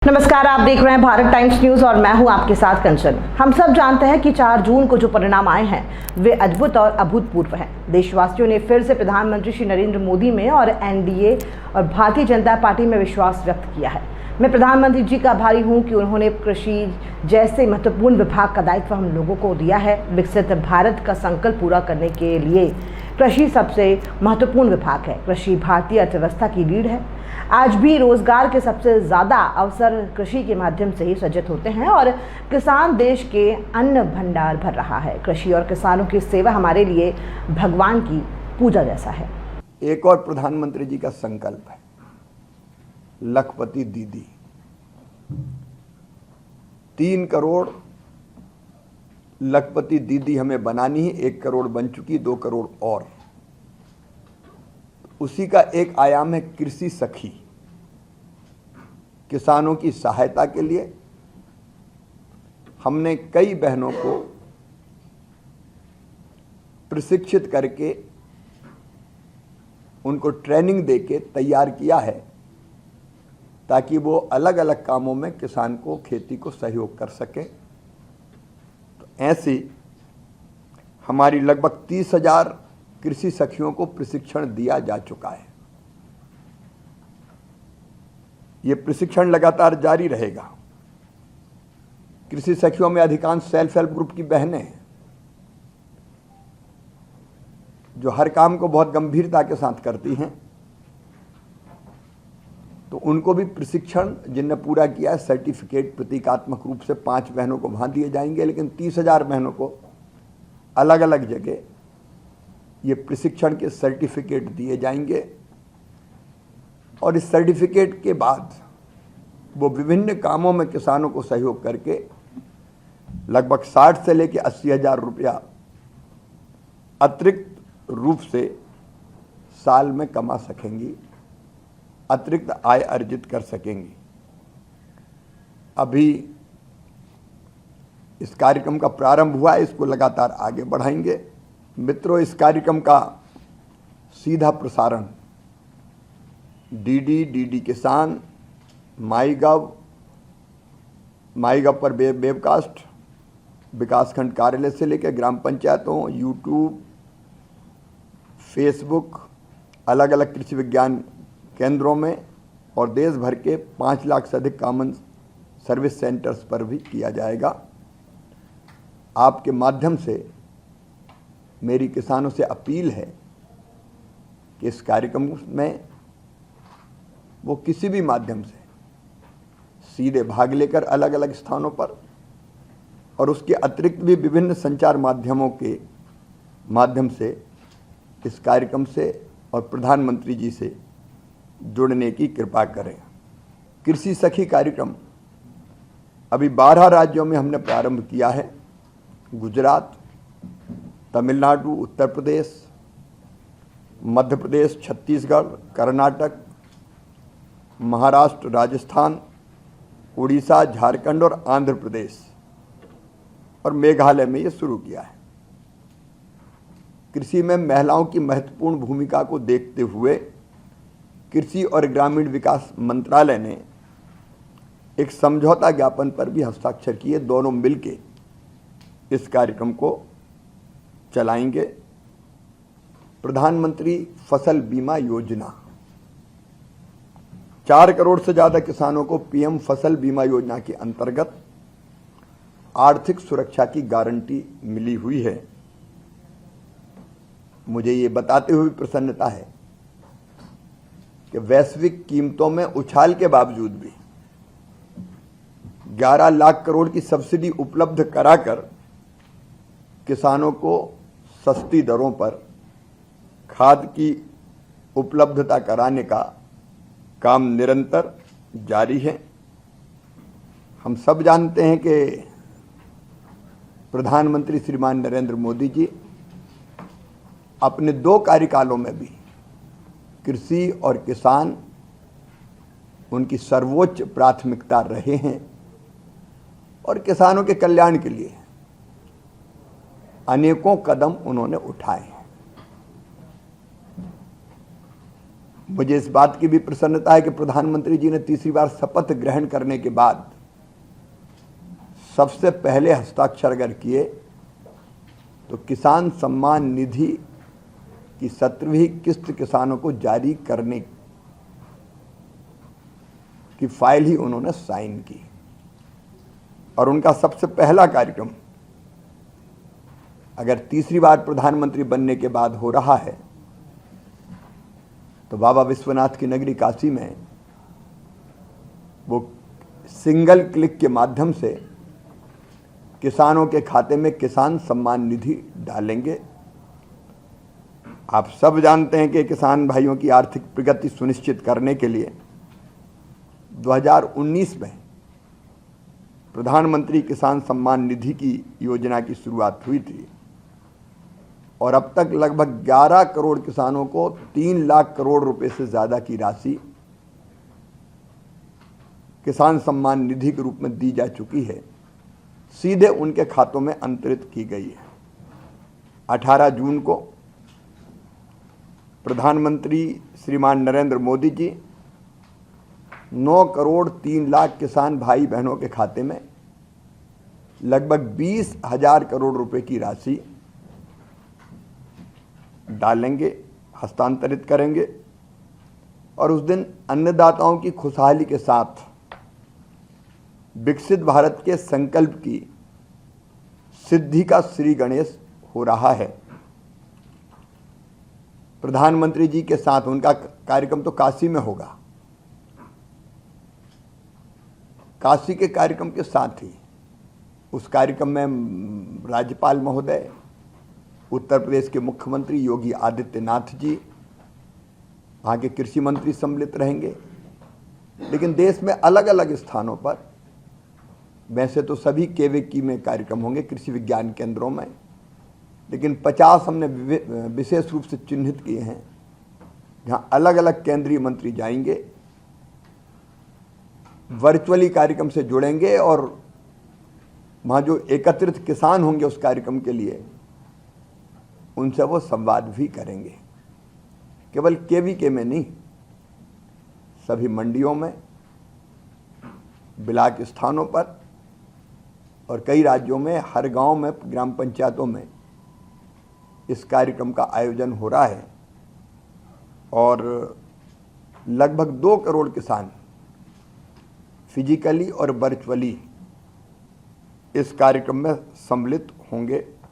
नमस्कार, आप देख रहे हैं भारत टाइम्स न्यूज और मैं हूं आपके साथ कंचन। हम सब जानते हैं कि 4 जून को जो परिणाम आए हैं वे अद्भुत और अभूतपूर्व हैं। देशवासियों ने फिर से प्रधानमंत्री श्री नरेंद्र मोदी में और एनडीए और भारतीय जनता पार्टी में विश्वास व्यक्त किया है। मैं प्रधानमंत्री जी का आभारी हूं कि उन्होंने कृषि जैसे महत्वपूर्ण विभाग का दायित्व हम लोगों को दिया है। विकसित भारत का संकल्प पूरा करने के लिए कृषि सबसे महत्वपूर्ण विभाग है। कृषि भारतीय अर्थव्यवस्था की रीढ़ है। आज भी रोजगार के सबसे ज़्यादा अवसर कृषि के माध्यम से ही सृजित होते हैं और किसान देश के अन्न भंडार भर रहा है। कृषि और किसानों की सेवा हमारे लिए भगवान की पूजा जैसा है। एक और प्रधानमंत्री जी का संकल्प है, लखपति दीदी। 3 करोड़ लखपति दीदी हमें बनानी है। 1 करोड़ बन चुकी, 2 करोड़ और। उसी का एक आयाम है कृषि सखी। किसानों की सहायता के लिए हमने कई बहनों को प्रशिक्षित करके उनको ट्रेनिंग देके तैयार किया है ताकि वो अलग अलग कामों में किसान को, खेती को सहयोग कर सके। तो ऐसी हमारी लगभग 30,000 कृषि सखियों को प्रशिक्षण दिया जा चुका है। ये प्रशिक्षण लगातार जारी रहेगा। कृषि सखियों में अधिकांश सेल्फ हेल्प ग्रुप की बहनें हैं जो हर काम को बहुत गंभीरता के साथ करती हैं। तो उनको भी प्रशिक्षण जिनने पूरा किया है, सर्टिफिकेट प्रतीकात्मक रूप से 5 बहनों को वहां दिए जाएंगे। लेकिन 30,000 बहनों को अलग अलग जगह ये प्रशिक्षण के सर्टिफिकेट दिए जाएंगे और इस सर्टिफिकेट के बाद वो विभिन्न कामों में किसानों को सहयोग करके लगभग 60 से लेकर 80,000 रुपया अतिरिक्त रूप से साल में कमा सकेंगी, अतिरिक्त आय अर्जित कर सकेंगी। अभी इस कार्यक्रम का प्रारंभ हुआ है, इसको लगातार आगे बढ़ाएंगे। मित्रों, इस कार्यक्रम का सीधा प्रसारण डीडी किसान, माईगव पर वेबकास्ट, विकासखंड कार्यालय से लेकर ग्राम पंचायतों, यूट्यूब, फेसबुक, अलग अलग कृषि विज्ञान केंद्रों में और देश भर के 5 लाख से अधिक कॉमन सर्विस सेंटर्स पर भी किया जाएगा। आपके माध्यम से मेरी किसानों से अपील है कि इस कार्यक्रम में वो किसी भी माध्यम से सीधे भाग लेकर अलग अलग स्थानों पर और उसके अतिरिक्त भी विभिन्न संचार माध्यमों के माध्यम से इस कार्यक्रम से और प्रधानमंत्री जी से जुड़ने की कृपा करें। कृषि सखी कार्यक्रम अभी 12 राज्यों में हमने प्रारंभ किया है। गुजरात, तमिलनाडु, उत्तर प्रदेश, मध्य प्रदेश, छत्तीसगढ़, कर्नाटक, महाराष्ट्र, राजस्थान, उड़ीसा, झारखंड और आंध्र प्रदेश और मेघालय में ये शुरू किया है। कृषि में महिलाओं की महत्वपूर्ण भूमिका को देखते हुए कृषि और ग्रामीण विकास मंत्रालय ने एक समझौता ज्ञापन पर भी हस्ताक्षर किए। दोनों मिलके इस कार्यक्रम को चलाएंगे। प्रधानमंत्री फसल बीमा योजना, 4 करोड़ से ज्यादा किसानों को पीएम फसल बीमा योजना के अंतर्गत आर्थिक सुरक्षा की गारंटी मिली हुई है। मुझे ये बताते हुए प्रसन्नता है कि वैश्विक कीमतों में उछाल के बावजूद भी 11 लाख करोड़ की सब्सिडी उपलब्ध कराकर किसानों को सस्ती दरों पर खाद की उपलब्धता कराने का काम निरंतर जारी है। हम सब जानते हैं कि प्रधानमंत्री श्रीमान नरेंद्र मोदी जी अपने 2 कार्यकालों में भी कृषि और किसान उनकी सर्वोच्च प्राथमिकता रहे हैं और किसानों के कल्याण के लिए अनेकों कदम उन्होंने उठाए हैं। मुझे इस बात की भी प्रसन्नता है कि प्रधानमंत्री जी ने तीसरी बार शपथ ग्रहण करने के बाद सबसे पहले हस्ताक्षर अगर किए तो किसान सम्मान निधि की 17वीं किस्त किसानों को जारी करने की फाइल ही उन्होंने साइन की। और उनका सबसे पहला कार्यक्रम अगर तीसरी बार प्रधानमंत्री बनने के बाद हो रहा है तो बाबा विश्वनाथ की नगरी काशी में वो सिंगल क्लिक के माध्यम से किसानों के खाते में किसान सम्मान निधि डालेंगे। आप सब जानते हैं कि किसान भाइयों की आर्थिक प्रगति सुनिश्चित करने के लिए 2019 में प्रधानमंत्री किसान सम्मान निधि की योजना की शुरुआत हुई थी और अब तक लगभग 11 करोड़ किसानों को 3 लाख करोड़ रुपए से ज़्यादा की राशि किसान सम्मान निधि के रूप में दी जा चुकी है, सीधे उनके खातों में अंतरित की गई है। 18 जून को प्रधानमंत्री श्रीमान नरेंद्र मोदी जी 9 करोड़ 3 लाख किसान भाई बहनों के खाते में लगभग 20,000 करोड़ रुपए की राशि डालेंगे, हस्तांतरित करेंगे और उस दिन अन्नदाताओं की खुशहाली के साथ विकसित भारत के संकल्प की सिद्धि का श्री गणेश हो रहा है। प्रधानमंत्री जी के साथ उनका कार्यक्रम तो काशी में होगा। काशी के कार्यक्रम के साथ ही उस कार्यक्रम में राज्यपाल महोदय, उत्तर प्रदेश के मुख्यमंत्री योगी आदित्यनाथ जी, वहाँ के कृषि मंत्री सम्मिलित रहेंगे। लेकिन देश में अलग अलग स्थानों पर, वैसे तो सभी केवीकी में कार्यक्रम होंगे, कृषि विज्ञान केंद्रों में, लेकिन 50 हमने विशेष रूप से चिन्हित किए हैं जहाँ अलग अलग केंद्रीय मंत्री जाएंगे, वर्चुअली कार्यक्रम से जुड़ेंगे और वहाँ जो एकत्रित किसान होंगे उस कार्यक्रम के लिए उनसे वो संवाद भी करेंगे। केवल केवीके में नहीं, सभी मंडियों में, ब्लॉक स्थानों पर और कई राज्यों में हर गांव में, ग्राम पंचायतों में इस कार्यक्रम का आयोजन हो रहा है और लगभग 2 करोड़ किसान फिजिकली और वर्चुअली इस कार्यक्रम में सम्मिलित होंगे।